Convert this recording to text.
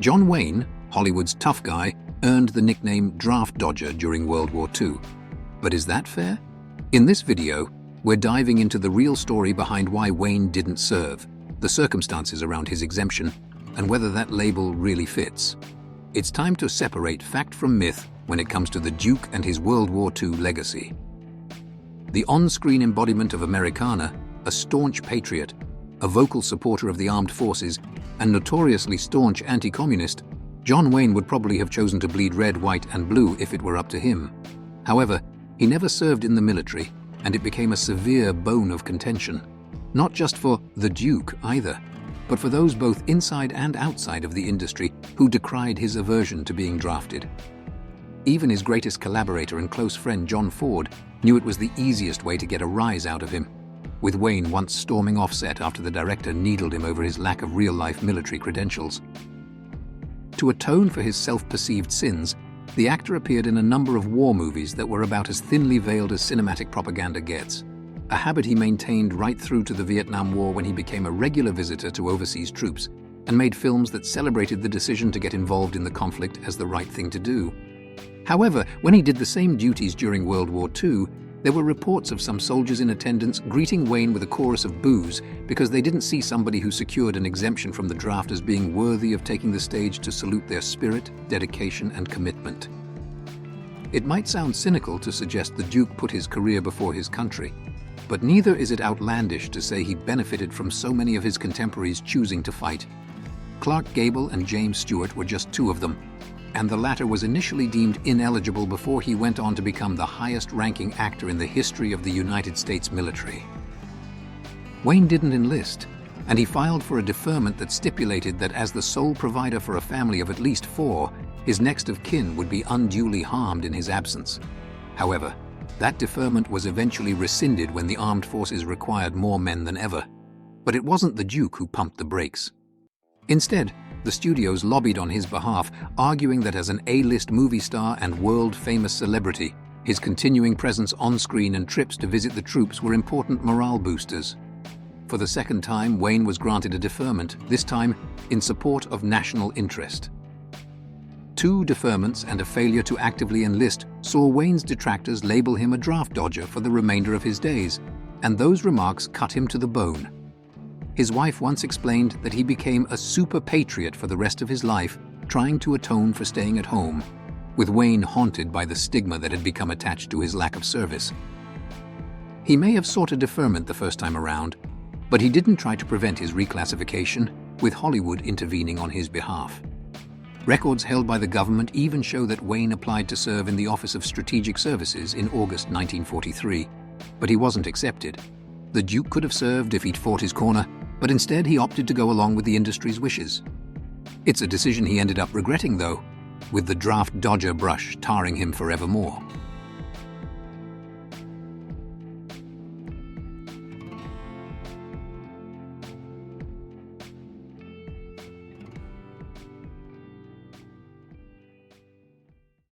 John Wayne, Hollywood's tough guy, earned the nickname Draft Dodger during World War II. But is that fair? In this video, we're diving into the real story behind why Wayne didn't serve, the circumstances around his exemption, and whether that label really fits. It's time to separate fact from myth when it comes to the Duke and his World War II legacy. The on-screen embodiment of Americana, a staunch patriot, a vocal supporter of the armed forces, and notoriously staunch anti-communist, John Wayne would probably have chosen to bleed red, white, and blue if it were up to him. However, he never served in the military, and it became a severe bone of contention. Not just for the Duke either, but for those both inside and outside of the industry who decried his aversion to being drafted. Even his greatest collaborator and close friend John Ford knew it was the easiest way to get a rise out of him, with Wayne once storming off set after the director needled him over his lack of real-life military credentials. To atone for his self-perceived sins, the actor appeared in a number of war movies that were about as thinly veiled as cinematic propaganda gets, a habit he maintained right through to the Vietnam War when he became a regular visitor to overseas troops and made films that celebrated the decision to get involved in the conflict as the right thing to do. However, when he did the same duties during World War II, there were reports of some soldiers in attendance greeting Wayne with a chorus of boos because they didn't see somebody who secured an exemption from the draft as being worthy of taking the stage to salute their spirit, dedication, and commitment. It might sound cynical to suggest the Duke put his career before his country, but neither is it outlandish to say he benefited from so many of his contemporaries choosing to fight. Clark Gable and James Stewart were just two of them, and the latter was initially deemed ineligible before he went on to become the highest-ranking actor in the history of the United States military. Wayne didn't enlist, and he filed for a deferment that stipulated that as the sole provider for a family of at least 4, his next of kin would be unduly harmed in his absence. However, that deferment was eventually rescinded when the armed forces required more men than ever. But it wasn't the Duke who pumped the brakes. Instead, the studios lobbied on his behalf, arguing that as an A-list movie star and world-famous celebrity, his continuing presence on-screen and trips to visit the troops were important morale boosters. For the second time, Wayne was granted a deferment, this time in support of national interest. 2 deferments and a failure to actively enlist saw Wayne's detractors label him a draft dodger for the remainder of his days, and those remarks cut him to the bone. His wife once explained that he became a super patriot for the rest of his life, trying to atone for staying at home, with Wayne haunted by the stigma that had become attached to his lack of service. He may have sought a deferment the first time around, but he didn't try to prevent his reclassification, with Hollywood intervening on his behalf. Records held by the government even show that Wayne applied to serve in the Office of Strategic Services in August 1943, but he wasn't accepted. The Duke could have served if he'd fought his corner, but instead he opted to go along with the industry's wishes. It's a decision he ended up regretting, though, with the draft dodger brush tarring him forevermore.